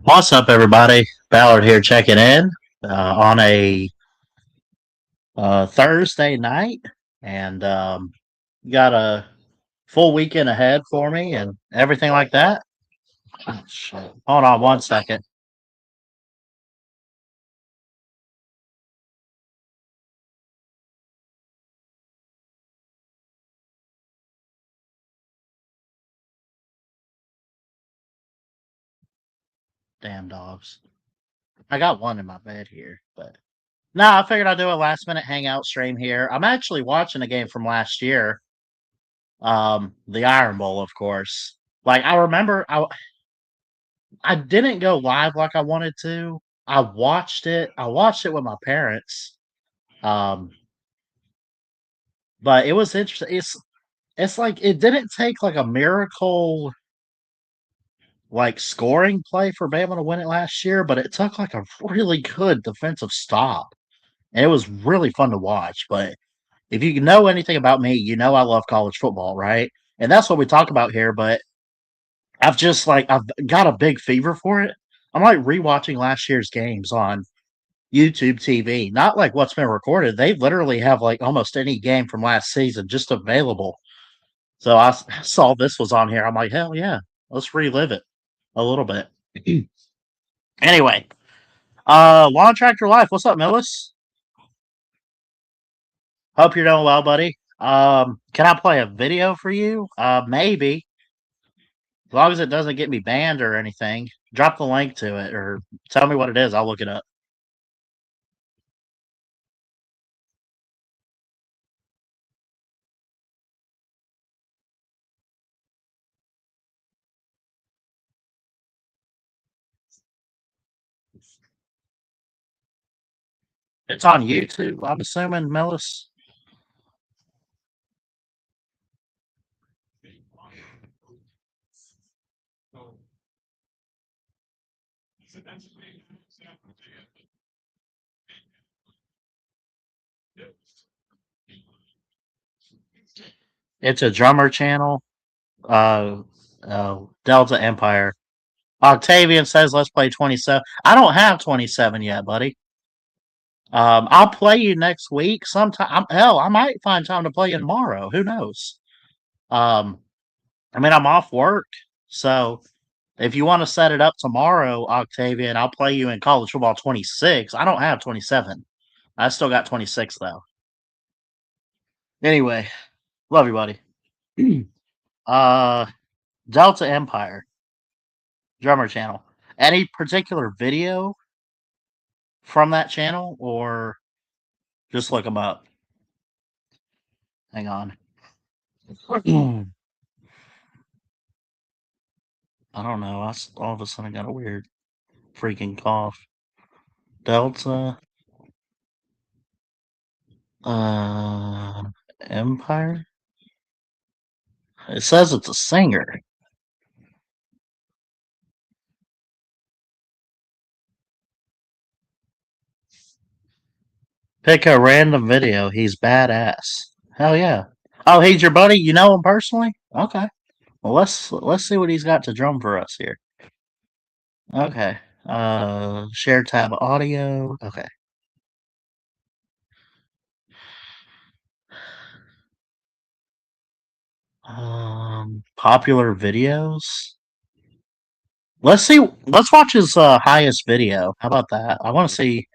What's up, everybody? Ballard here checking in on a Thursday night, and got a full weekend ahead for me and everything like that. Oh, shit. Hold on one second. Damn dogs. I got one in my bed here, but no, I figured I'd do a last minute hangout stream here. I'm actually watching a game from last year, the Iron Bowl, of course. Like I remember, I didn't go live like I wanted to. I watched it. I watched it with my parents. Um, but it was interesting. It's like it didn't take like a miracle like scoring play for Bama to win it last year, but it took like a really good defensive stop. And it was really fun to watch. But if you know anything about me, you know I love college football, right? And that's what we talk about here, but I've got a big fever for it. I'm like rewatching last year's games on YouTube TV, not like what's been recorded. They literally have like almost any game from last season just available. So I saw this was on here. I'm like, hell yeah, let's relive it a little bit. Anyway, Lawn Tractor Life. What's up, Millis? Hope you're doing well, buddy. Can I play a video for you? Maybe. As long as it doesn't get me banned or anything. Drop the link to it or tell me what it is. I'll look it up. It's on YouTube, I'm assuming, Millis. It's a drummer channel. Uh, Delta Empire. Octavian says, "Let's play 27." I don't have 27 yet, buddy. I'll play you next week. Sometime. Hell, I might find time to play you tomorrow. Who knows? Um, I mean, I'm off work, so if you want to set it up tomorrow, Octavian, I'll play you in college football 26. I don't have 27. I still got 26 though. Anyway, love you, buddy. uh, Delta Empire drummer channel. Any particular video from that channel, or just look them up? Hang on. I don't know. All of a sudden got a weird freaking cough. Delta Empire. It says it's a singer. Pick a random video. He's badass. Hell yeah. Oh, he's your buddy? You know him personally? Okay. Well, let's see what he's got to drum for us here. Okay. Share tab audio. Okay. Popular videos. Let's see. Let's watch his highest video. How about that? I want to see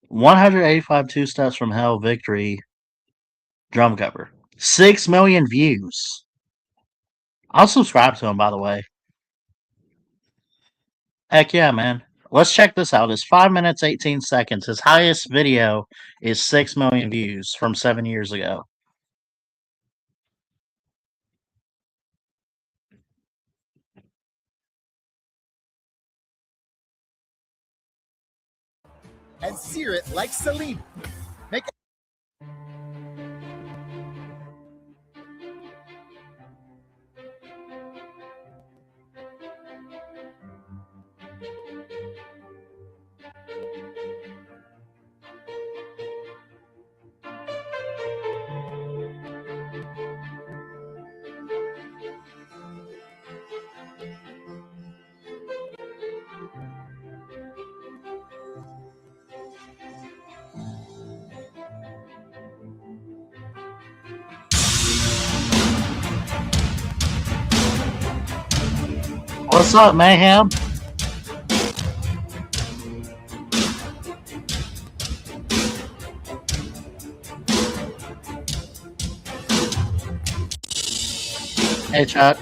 185 two steps from hell victory drum cover. 6 million views. I'll subscribe to him, by the way. Heck yeah, man. Let's check this out. It's 5 minutes, 18 seconds. His highest video is 6 million views from 7 years ago. and sear it like Celine. Make What's up, Mayhem? Hey, Chuck.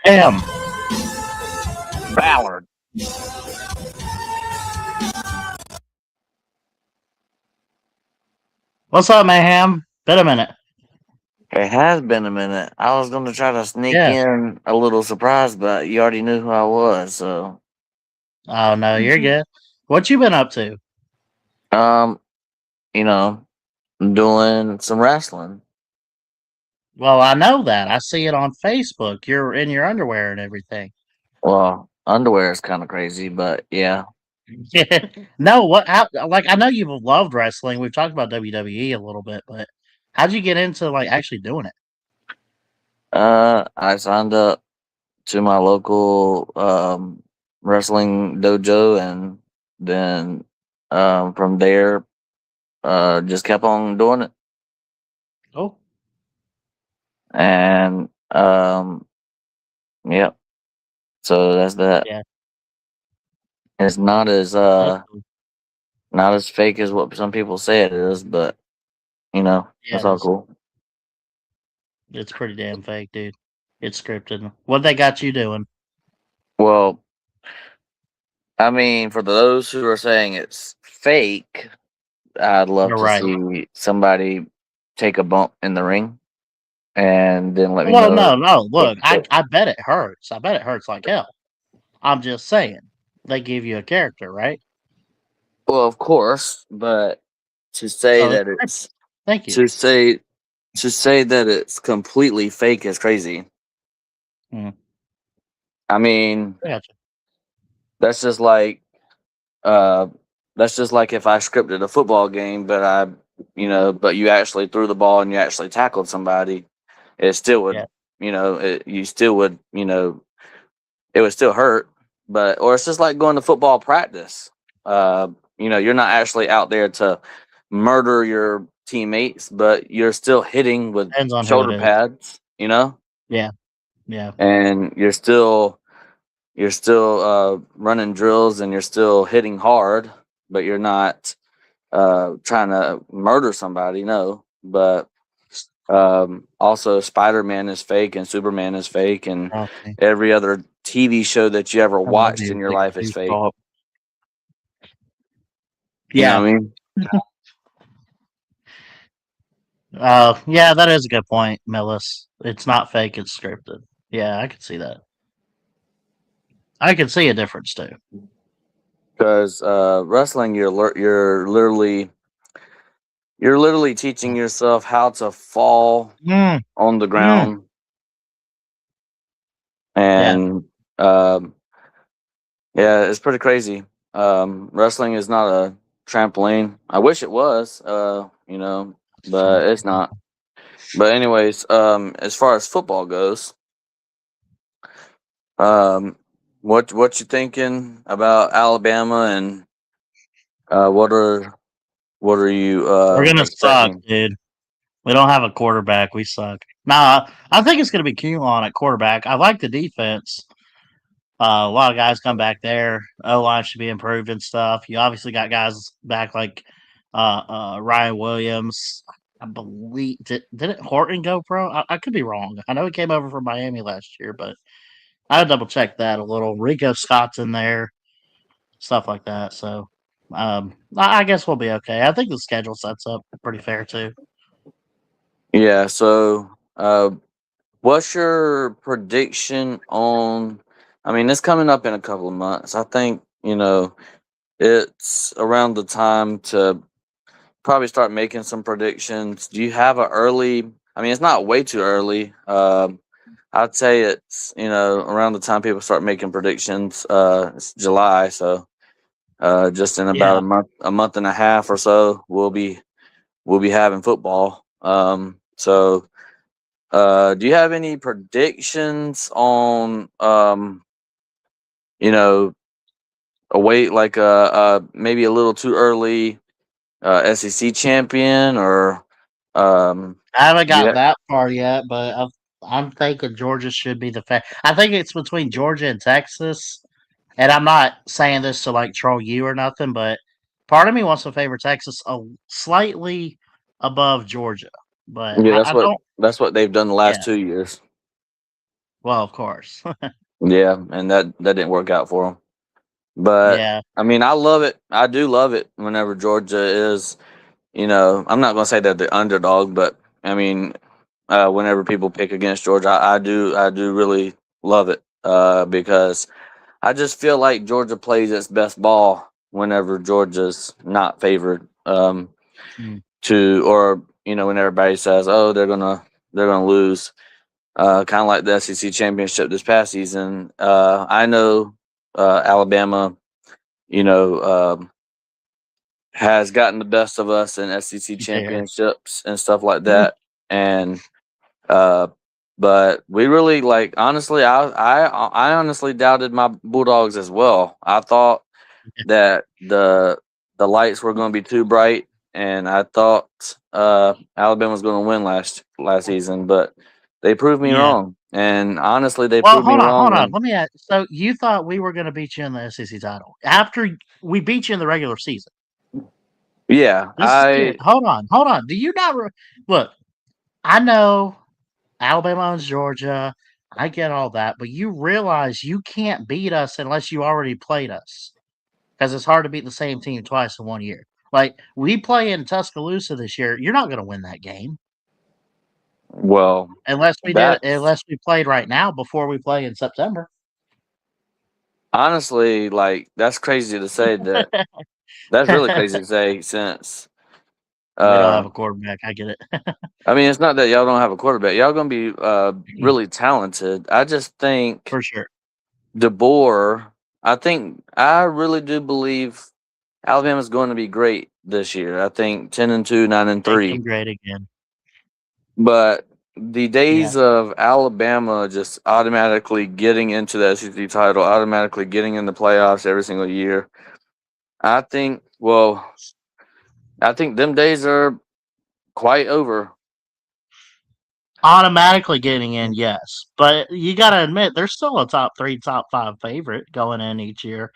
Him. Ballard. What's up, Mayhem? Been a minute. It has been a minute. I was going to try to sneak Yeah. in a little surprise, but you already knew who I was. So, Oh, no, you're good. What you been up to? um, you know, doing some wrestling. Well, I know that. I see it on Facebook. You're in your underwear and everything. Well, underwear is kind of crazy, but yeah. No, what? How, like, I know you've loved wrestling. We've talked about WWE a little bit, but how'd you get into like actually doing it? I signed up to my local wrestling dojo, and then from there, just kept on doing it. Oh, And yep. So that's that. yeah, It's not as that's cool. not as fake as what some people say it is, but Yeah, that's it all is. cool. It's pretty damn fake, dude. It's scripted. What they got you doing? Well, I mean, for those who are saying it's fake, I'd love You're to right. see somebody take a bump in the ring and then let me Well, know no, no. if Look, it's I fake. I bet it hurts. I bet it hurts like hell. I'm just saying. They give you a character, right? Well, of course, but to say So it's that scripted. it's Thank you. to say to say that it's completely fake is crazy. Hmm. I mean, I gotcha. that's just like Uh, that's just like if I scripted a football game, but you actually threw the ball and you actually tackled somebody, it still Yeah, would, you still would, it would still hurt. Or it's just like going to football practice. You're not actually out there to murder your teammates, but you're still hitting with depends on who it shoulder is. pads, Yeah, yeah. and you're still running drills and you're still hitting hard, but you're not trying to murder somebody, no. But also, Spider-Man is fake and Superman is fake, and Okay. every other TV show that you ever I love watched in your music. life is Please fake. stop. You know Yeah. what I mean? Yeah, that is a good point, Millis. It's not fake, it's scripted. Yeah, I could see that. I can see a difference too. Because wrestling, you're literally teaching yourself how to fall Mm, on the mm, ground, yeah, and yeah, it's pretty crazy. Wrestling is not a trampoline. I wish it was, but it's not. But anyways, as far as football goes, um, what you thinking about Alabama, and uh, what are what are you we're gonna suck, expecting? dude. We don't have a quarterback. We suck. Nah, I think it's gonna be Q-on at quarterback. I like the defense. A lot of guys come back there. O line should be improved and stuff. You obviously got guys back like Ryan Williams. I believe didn't Horton go pro? I could be wrong. I know he came over from Miami last year, but I would double check that a little. Rico Scott's in there, stuff like that. So I guess we'll be okay. I think the schedule sets up pretty fair too. Yeah. So, what's your prediction on? I mean, it's coming up in a couple of months. I think it's around the time to probably start making some predictions. Do you have a early? I mean, it's not way too early. I'd say it's around the time people start making predictions. It's July, so just in about Yeah. a month and a half or so, we'll be having football. Do you have any predictions on you know a wait like maybe a little too early SEC champion, or I haven't got yeah, that far yet, but I'm thinking Georgia should be the I think it's between Georgia and Texas, and I'm not saying this to like troll you or nothing, but part of me wants to favor Texas slightly above Georgia, but yeah, I don't. that's what they've done the Yeah, last 2 years. well, of course, Yeah, and that didn't work out for them. But yeah, I mean, I love it. I do love it whenever Georgia is. I'm not gonna say they're the underdog, but I mean, whenever people pick against Georgia, I do really love it because I just feel like Georgia plays its best ball whenever Georgia's not favored. mm, When everybody says, "Oh, they're gonna lose," kind of like the SEC championship this past season. I know Alabama, you know, has gotten the best of us in SEC there. championships and stuff like Mm, that, and uh, but we really honestly, I honestly doubted my Bulldogs as well. I thought that the lights were going to be too bright, and I thought Alabama was going to win last season, but they proved me yeah. wrong. And honestly, they Well, proved me hold wrong. on. And Let me ask. So you thought we were going to beat you in the SEC title after we beat you in the regular season? yeah, This is serious. Hold on. Do you not look? I know Alabama owns Georgia. I get all that, but you realize you can't beat us unless you already played us because it's hard to beat the same team twice in 1 year. Like we play in Tuscaloosa this year, you're not going to win that game well, that's unless we played right now before we play in September. honestly that's crazy to say that. That's really crazy to say since We don't have uh a quarterback. I get it. I mean, it's not that y'all don't have a quarterback. Y'all gonna be really talented. I just think For sure. DeBoer. I really do believe Alabama's going to be great this year. I think 10-2, 9-3. Thinking great again. But the Yeah. days of Alabama just automatically getting into the SEC title, automatically getting in the playoffs every single year, I think. Well, I think them days are quite over. Automatically getting in, yes. But you got to admit, there's still a top three, top five favorite going in each year,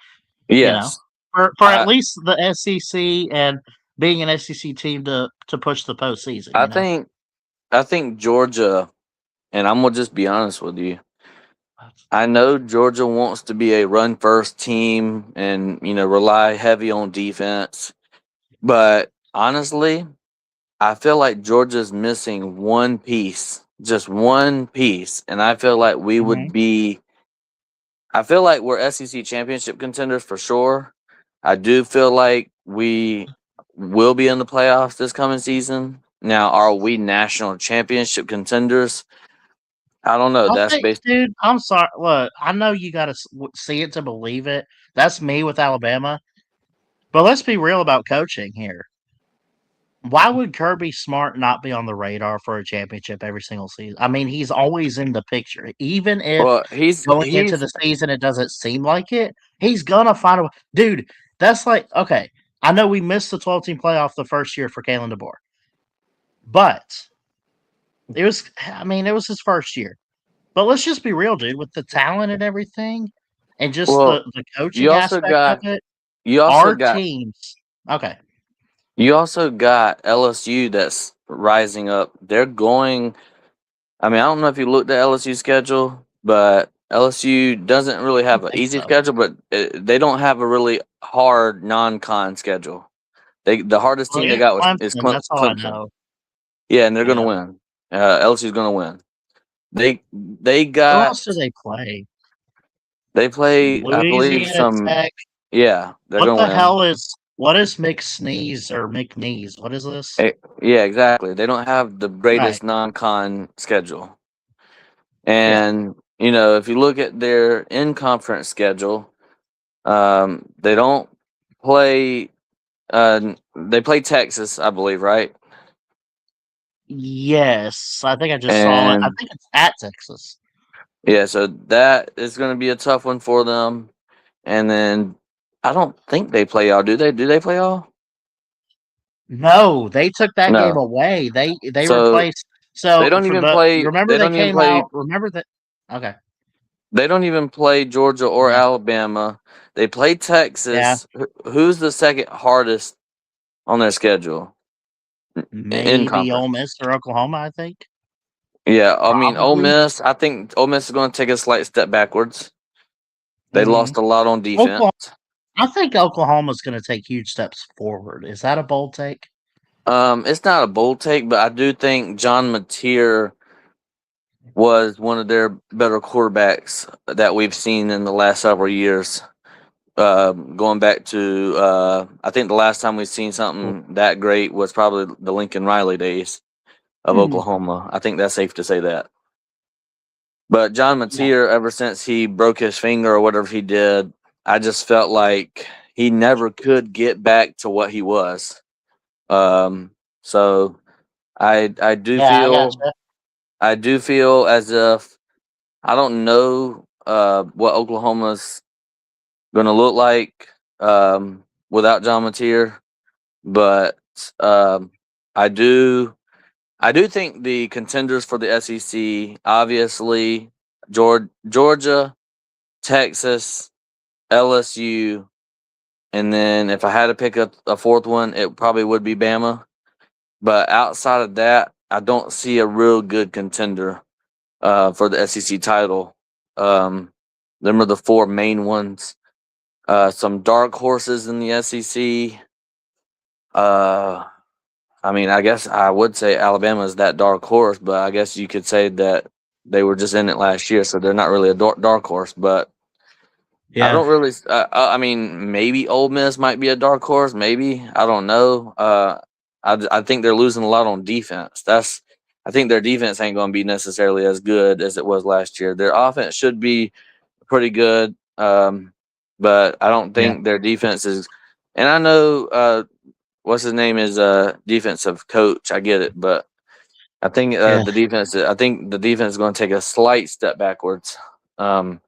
you know, Yes, for at I least the SEC and being an SEC team to push the postseason, I think I think Georgia, and I'm gonna just be honest with you. I know Georgia wants to be a run first team and rely heavy on defense, but honestly, I feel like Georgia's missing one piece, just one piece, and I feel like we Mhm. would be I feel like we're SEC championship contenders for sure. I do feel like we will be in the playoffs this coming season. Now, are we national championship contenders? I don't know. I That's think, based. dude, I'm sorry. Look, I know you got to see it to believe it. That's me with Alabama. But let's be real about coaching here. Why would Kirby Smart not be on the radar for a championship every single season? I mean, he's always in the picture. Even if Well, he's going into he's the season it doesn't seem like it, he's gonna find a way. Dude, that's like okay. I know we missed the 12-team playoff the first year for Kalen DeBoer, but it was I mean, it was his first year. But let's just be real, dude, with the talent and everything and just well. the You coaching also aspect of got it, you also our got teams okay. you also got LSU that's rising up. They're going. I mean, I don't know if you looked at LSU schedule, but LSU doesn't really I have don't an think easy so. schedule, but they don't have a really hard non-con schedule. The hardest Well, team they they got got is Clemson, that's all I Clemson. know. Yeah, and they're going to Yeah. win. LSU's going to win. They Who got else do they play? they play. I believe Louisiana some. Tech. Yeah, they're What going the to win. hell is what is McSneeze or McNeese? What is this? Yeah, exactly. They don't have the Right. greatest non-con schedule. Yeah. And if you look at their in-conference schedule, they don't play. They play Texas, I believe, right? Yes. I think I just saw it. I And think it's at Texas. yeah, so that is going to be a tough one for them. And then I don't think they play y'all. Do they? Do they play y'all? No, they took that game No. away. They So replaced so for the remember They they don't even came play. out remember that okay. They don't even play Georgia or Yeah. Alabama. They play Yeah. Texas. Who's the second hardest on their schedule in Maybe Ole conference? Miss or Oklahoma, I think. Yeah, I mean Ole Probably. Miss. I think Ole Miss is going to take a slight step backwards. They Mhm. lost a lot on defense. Oklahoma I think Oklahoma's gonna take huge steps forward. Is that a bold take? It's not a bold take, but I do think John Mateer was one of their better quarterbacks that we've seen in the last several years. Going back to, I think the last time we've seen something that great was probably the Lincoln Riley days of Mhm. Oklahoma. I think that's safe to say that. But John Yeah. Mateer, ever since he broke his finger or whatever he did, I just felt like he never could get back to what he was. So I do Yeah, I feel gotcha. I do feel as if I don't know what Oklahoma's going to look like without John Mateer, but um, I do I do think the contenders for the SEC, obviously Georgia, Texas, LSU, and then if I had to pick a fourth one, it probably would be Bama. But outside of that, I don't see a real good contender for the SEC title. Um, them are the four main ones. Some dark horses in the SEC. Uh, I mean, I guess I would say Alabama is that dark horse, but I guess you could say that they were just in it last year, so they're not really a dark horse. But I Yeah. don't really. I mean, maybe Ole Miss might be a dark horse. Maybe I don't know. I think they're losing a lot on defense. I think their defense ain't going to be necessarily as good as it was last year. Their offense should be pretty good, but I don't Yeah. think their defense is. And I know what's his name is defensive coach. I get it, but I think Yeah. the defense. I think the defense is going to take a slight step backwards. Um,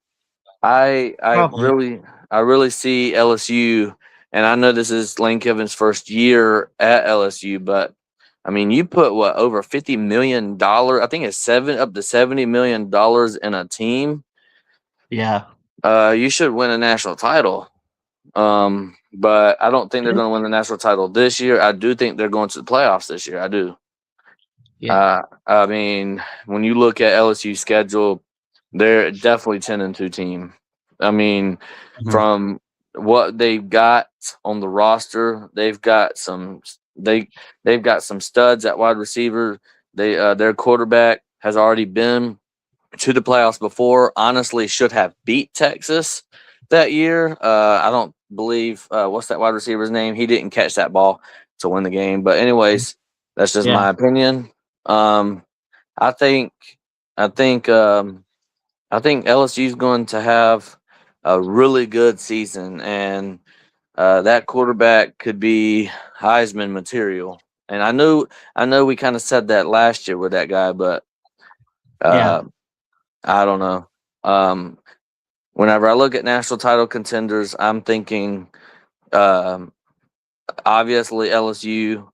I Probably. really see LSU, and I know this is Lane Kiffin's first year at LSU, but I mean, you put what over $50 million? I think it's up to $70 million in a team. Yeah. You should win a national title. But I don't think they're going to win the national title this year. I do think they're going to the playoffs this year. I do. Yeah. I mean, when you look at LSU's schedule, they're definitely 10-2 team. I mean, Mhm. from what they've got on the roster, they've got some studs at wide receiver. Their quarterback has already been to the playoffs before, honestly should have beat Texas that year. I don't believe what's that wide receiver's name? He didn't catch that ball to win the game. But anyways, that's just Yeah. my opinion. I think I think I think LSU is going to have a really good season, and that quarterback could be Heisman material. And I know we kind of said that last year with that guy, but Yeah. uh, I don't know. Um, Whenever I look at national title contenders, I'm thinking um, obviously LSU.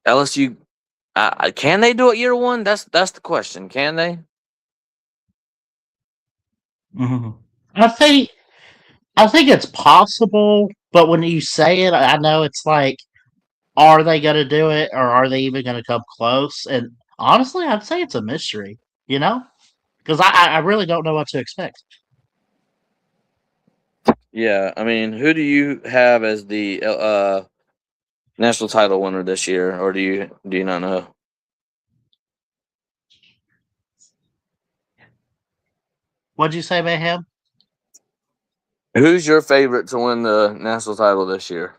LSU, can they do it year one? That's the question. Can they? hmm I think it's possible, but when you say it, I know it's like, are they going to do it, or are they even going to come close? And honestly, I'd say it's a mystery. You know, because I really don't know what to expect. Yeah, I mean, who do you have as the national title winner this year, or do you not know? What'd you say, Mayhem? Who's your favorite to win the national title this year?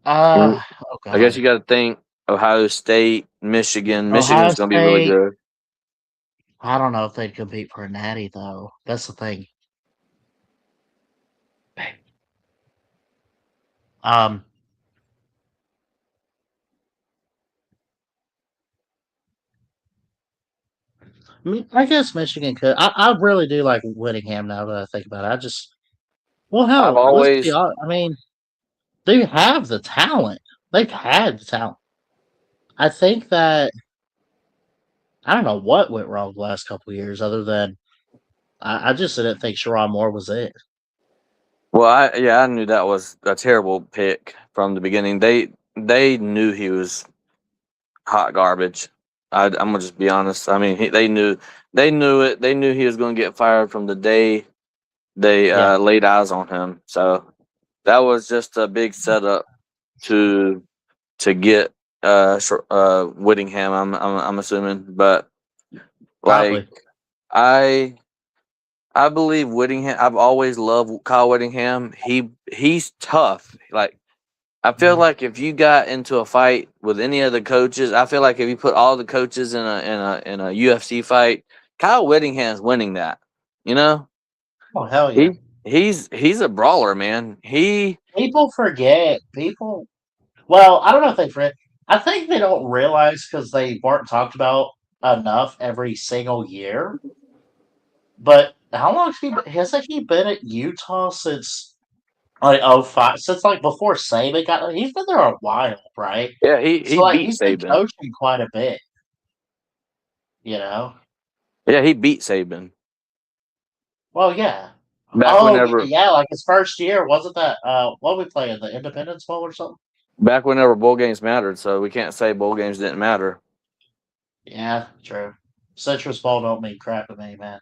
Mm, Oh I guess God, you got to think Ohio State, Michigan. Ohio Michigan's going to be really State. good. I don't know if they'd compete for a natty though. That's the thing. Um, I guess Michigan could. I really do like Whittingham now that I think about it. Well, I've hell, let's be always honest. I mean, they have the talent. They've had the talent. I think that I don't know what went wrong the last couple of years, other than I just didn't think Sharon Moore was it. Well, I knew that was a terrible pick from the beginning. They knew he was hot garbage. I'm gonna just be honest. I mean, they knew it. They knew he was going to get fired from the day they Yeah, laid eyes on him. So that was just a big setup to get Whittingham. I'm assuming, but like probably. I I believe Whittingham. I've always loved Kyle Whittingham. He's tough. Like I feel Mhm. like if you got into a fight with any of the coaches, I feel like if you put all the coaches in a UFC fight, Kyle Whittingham's winning that. You know, Oh hell yeah! he he's a brawler, man. People forget. People. Well, I don't know if they forget. I think they don't realize because they weren't talked about enough every single year. But how long hasn't he been at Utah since like '05? Since like before Saban got he's been there a while, right? Yeah, he So like beat he's been Saban. coaching quite a bit, you know. Yeah, he beat Saban Well, yeah. back Oh yeah, whenever yeah. Like his first year wasn't that what we playing the Independence Bowl or something? back whenever bowl games mattered. So we can't say bowl games didn't matter. Yeah, true. Citrus Bowl don't mean crap to me, man.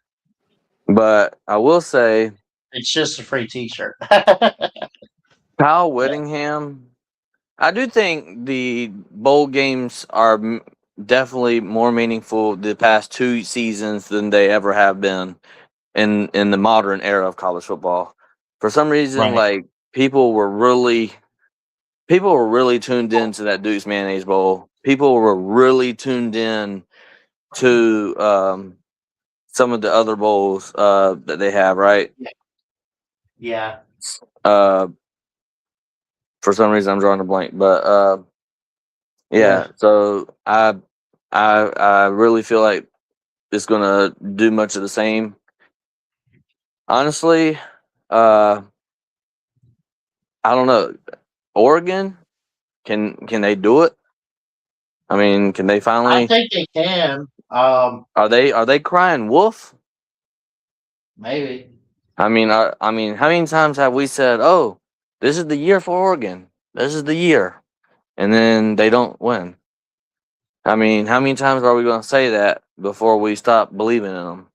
But I will say It's just a free T-shirt. Kyle Whittingham. I do think the bowl games are definitely more meaningful the past 2 seasons than they ever have been in the modern era of college football. For some reason, Right. like people were really tuned into that Duke's Mayonnaise Bowl. People were really tuned in to some of the other bowls that they have, right? Yeah. Uh, for some reason, I'm drawing a blank, but Yeah. yeah. So I really feel like it's gonna do much of the same. Honestly, uh, I don't know. Oregon, can they do it? I mean, can they I finally? think they can. Are they crying wolf? Maybe. I mean, how many times have we said, "Oh, this is the year for Oregon. This is the year," and then they don't win? I mean, how many times are we going to say that before we stop believing in them?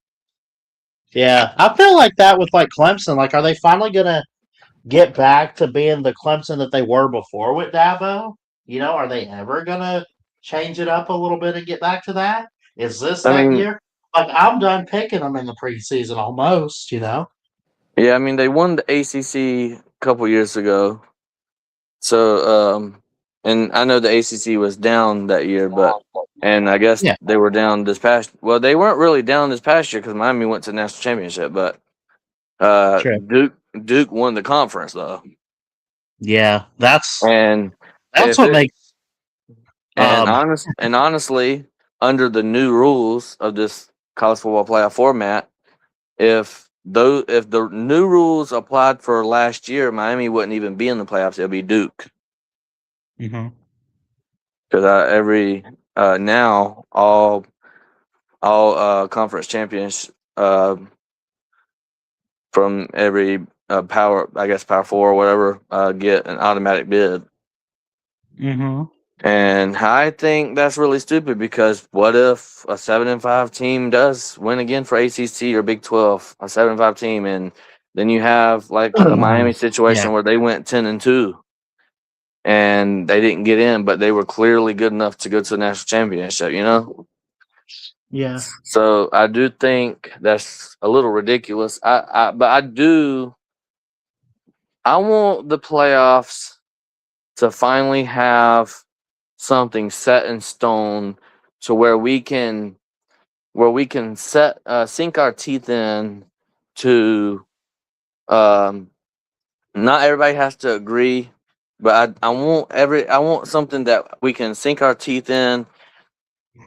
Yeah. I feel like that with like Clemson. Like, are they finally gonna get back to being the Clemson that they were before with Dabo? You know, are they ever gonna change it up a little bit and get back to that? Is this I that mean, year? Like I'm done picking them in the preseason almost. yeah, I mean they won the ACC a couple years ago. So, and I know the ACC was down that year, and I guess Yeah, they were down this past. Well, they weren't really down this past year because Miami went to the national championship, but true. Duke won the conference though, Yeah, and that's if what it makes um and honestly, under the new rules of this college football playoff format, if the new rules applied for last year, Miami wouldn't even be in the playoffs. It'll be Duke. mhm. Because every now all conference champions from every power four or whatever get an automatic bid. Mhm. And I think that's really stupid because what if a 7-5 team does win again for ACC or Big 12, a 7-5 team, and then you have like the Miami Yeah, situation where they went 10-2 and they didn't get in, but they were clearly good enough to go to the national championship, you know? yeah, So I do think that's a little ridiculous. But I want the playoffs to finally have something set in stone to where we can sink our teeth in to not everybody has to agree, but I want something that we can sink our teeth in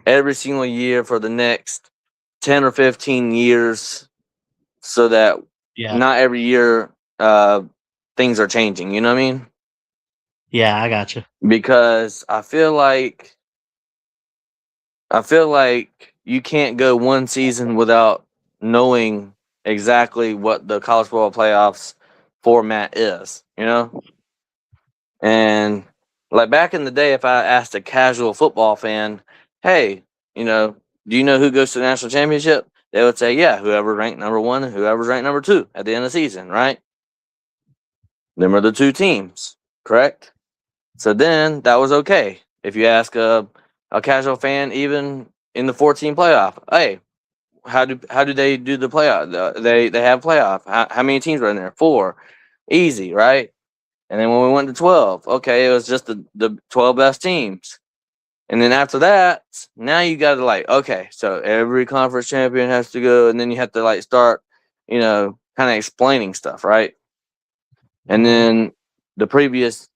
every single year for the next 10 or 15 years so that yeah, not every year things are changing, you know what I mean? yeah. I got you. Because I feel like you can't go one season without knowing exactly what the college football playoffs format is, you know? And like back in the day, if I asked a casual football fan, hey, do you know who goes to the national championship? They would say, yeah, whoever ranked number one and whoever's ranked number two at the end of the season, right? Them are the two teams, correct? So then that was okay. If you ask a casual fan, even in the 14 playoff, hey, how do they do the playoff? They have playoff. How many teams were in there? 4, easy, right? And then when we went to 12, okay, it was just the 12 best teams. And then after that, now you got to like, okay, so every conference champion has to go, and then you have to like start, kind of explaining stuff, right? And Mhm. then the previous,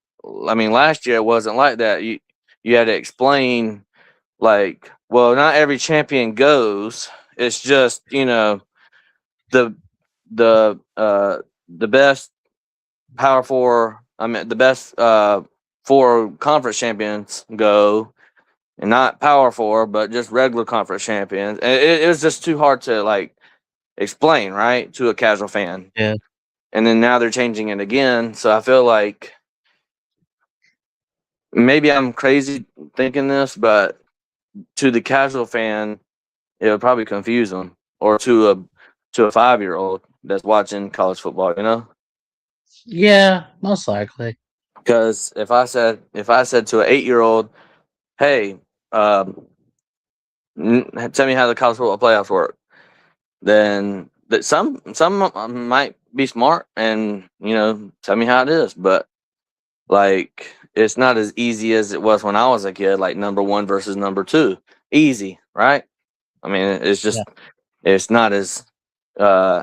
I mean, last year it wasn't like that. You had to explain like, well, not every champion goes. It's just the the best power four. I mean, the best 4 conference champions go, and not power four, but just regular conference champions. And it was just too hard to like explain, right, to a casual fan. Yeah, And then now they're changing it again. So I feel like maybe I'm crazy thinking this, but to the casual fan, it would probably confuse them, or to a 5-year-old that's watching college football, yeah. Most likely. Because if I said to an 8-year-old, hey, um, tell me how the college football playoffs work, then that some might be smart and tell me how it is, but like it's not as easy as it was when I was a kid, like number one versus number two, easy, right? I mean, Yeah. it's not as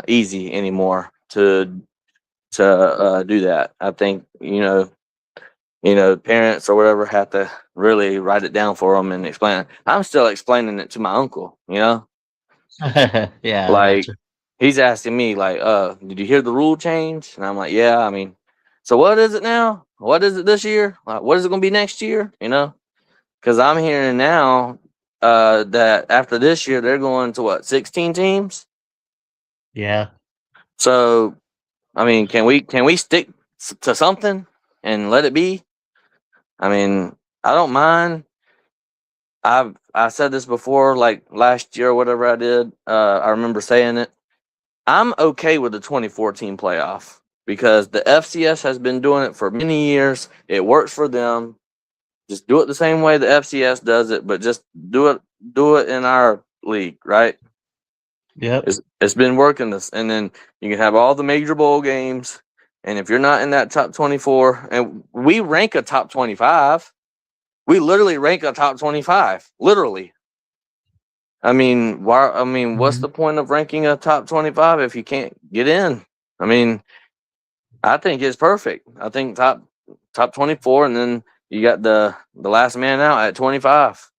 easy anymore to do that. I think parents or whatever have to really write it down for them and explain it. I'm still explaining it to my uncle. Yeah, I got Like you. he's asking me like, did you hear the rule change? And I'm like, yeah. I mean, so what is it now? What is it this year? Like, what is it going to be next year? Because I'm hearing now that after this year they're going to what, 16 teams? Yeah, So I mean, can we stick to something and let it be? I mean, I don't mind. I said this before, like last year or whatever I did. I remember saying it. I'm okay with the 2014 playoff because the FCS has been doing it for many years. It works for them. Just do it the same way the FCS does it, but just do it do it in our league, right? Yep. It's been working this, and then you can have all the major bowl games, and if you're not in that top 24, and we rank a top 25, we literally rank a top 25, literally. I mean, why? I mean, what's the point of ranking a top 25 if you can't get in? I mean, I think it's perfect. I think top 24, and then you got the last man out at 25,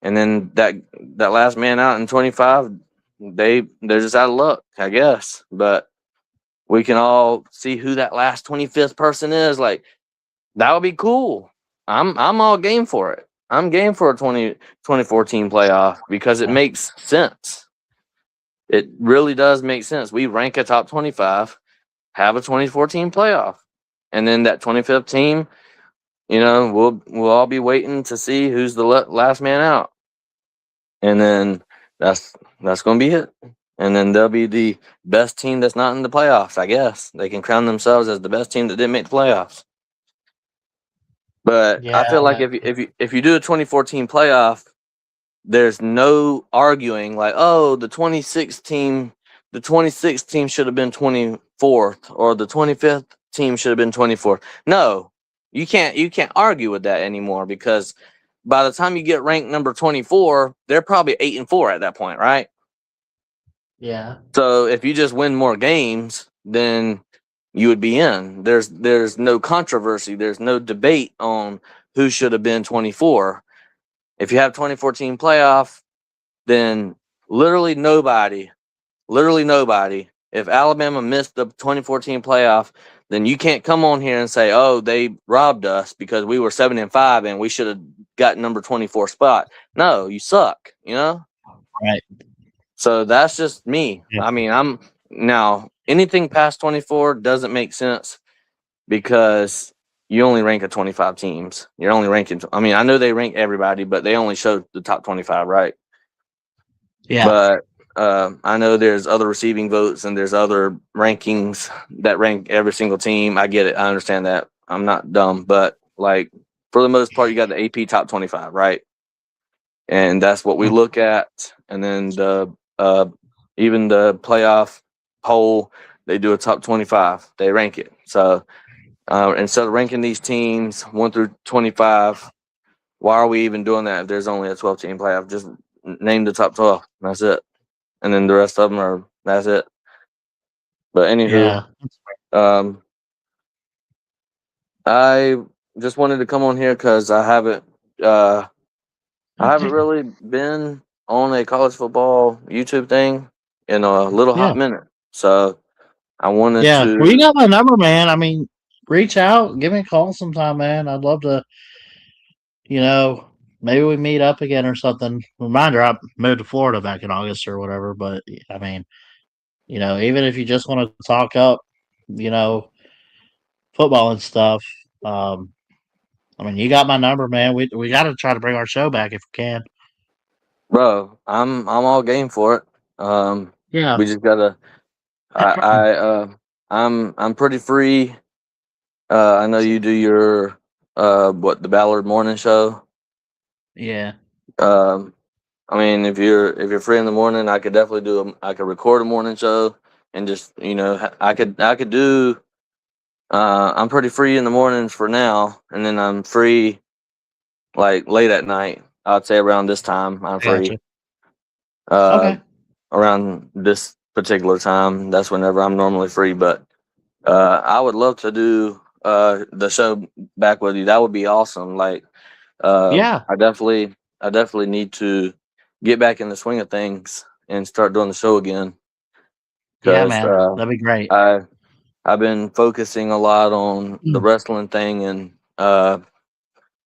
and then that last man out in 25, they're just out of luck, I guess. But we can all see who that last 25th person is. Like, that would be cool. I'm all game for it. I'm game for a 2014 playoff because it makes sense. It really does make sense. We rank a top 25, have a 2014 playoff, and then that 25th team, we'll all be waiting to see who's the last man out, and then that's going to be it. And then they'll be the best team that's not in the playoffs. I guess they can crown themselves as the best team that didn't make the playoffs. But I feel like if you do a 2014 playoff, there's no arguing like, oh, the 26th team should have been 24th, or the 25th team should have been 24th. No, you can't argue with that anymore, because by the time you get ranked number 24, they're probably 8-4 at that point, right? Yeah. So if you just win more games, then you would be in. There's no controversy. There's no debate on who should have been 24. If you have 2014 playoff, then literally nobody, if Alabama missed the 2014 playoff, then you can't come on here and say, oh, they robbed us because we were 7-5 and we should have got number 24 spot. No, you suck, Right. So that's just me. Yeah. I mean, I'm now anything past 24 doesn't make sense, because you only rank at 25 teams. You're only ranking. I mean, I know they rank everybody, but they only show the top 25, right? Yeah. But I know there's other receiving votes and there's other rankings that rank every single team. I get it. I understand that. I'm not dumb, but like, for the most part, you got the AP top 25, right? And that's what we look at. And then even the playoff poll, they do a top 25. They rank it. So instead of ranking these teams 1 through 25, why are we even doing that if there's only a 12-team playoff? Just name the top 12. That's it. And then the rest of them that's it. But anywho, I just wanted to come on here because I haven't really been on a college football YouTube thing in a little hot minute. So I wanted to. Well, you got my number, man. I mean, reach out, give me a call sometime, man. I'd love to, maybe we meet up again or something. Reminder, I moved to Florida back in August or whatever. But I mean, even if you just want to talk up, football and stuff, I mean, you got my number, man. We got to try to bring our show back if we can. Bro, I'm all game for it. Yeah. We just gotta. I'm pretty free. I know you do your the Ballard morning show. Yeah. I mean, if you're free in the morning, I could definitely I could record a morning show and just I could do. I'm pretty free in the mornings for now, and then I'm free like late at night. I'd say around this time I'm free. Okay. Around this particular time, that's whenever I'm normally free. But I would love to do the show back with you. That would be awesome. Like, Yeah. I definitely need to get back in the swing of things and start doing the show again. Yeah, man. That'd be great. I've been focusing a lot on the wrestling thing, and I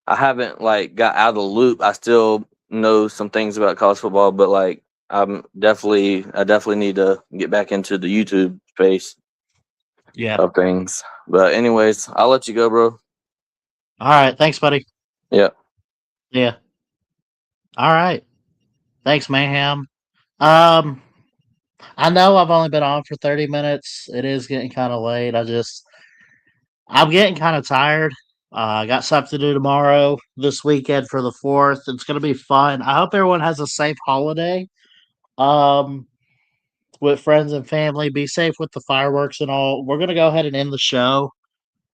haven't like got out of the loop. I still know some things about college football, but like I definitely need to get back into the YouTube space of things. But anyways, I'll let you go, bro. All right. Thanks, buddy. Yeah. Yeah. All right. Thanks, Mayhem. I know I've only been on for 30 minutes. It is getting kind of late. I'm getting kind of tired. I got something to do tomorrow, this weekend for the 4th. It's going to be fun. I hope everyone has a safe holiday. Um, with friends and family. Be safe with the fireworks and all. We're gonna go ahead and end the show.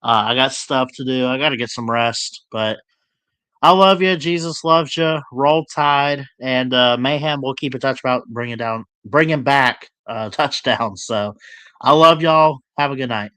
I got stuff to do. I got to get some rest, but I love you. Jesus loves you. Roll Tide, and Mayhem. We'll keep in touch about bringing back touchdowns. So I love y'all. Have a good night.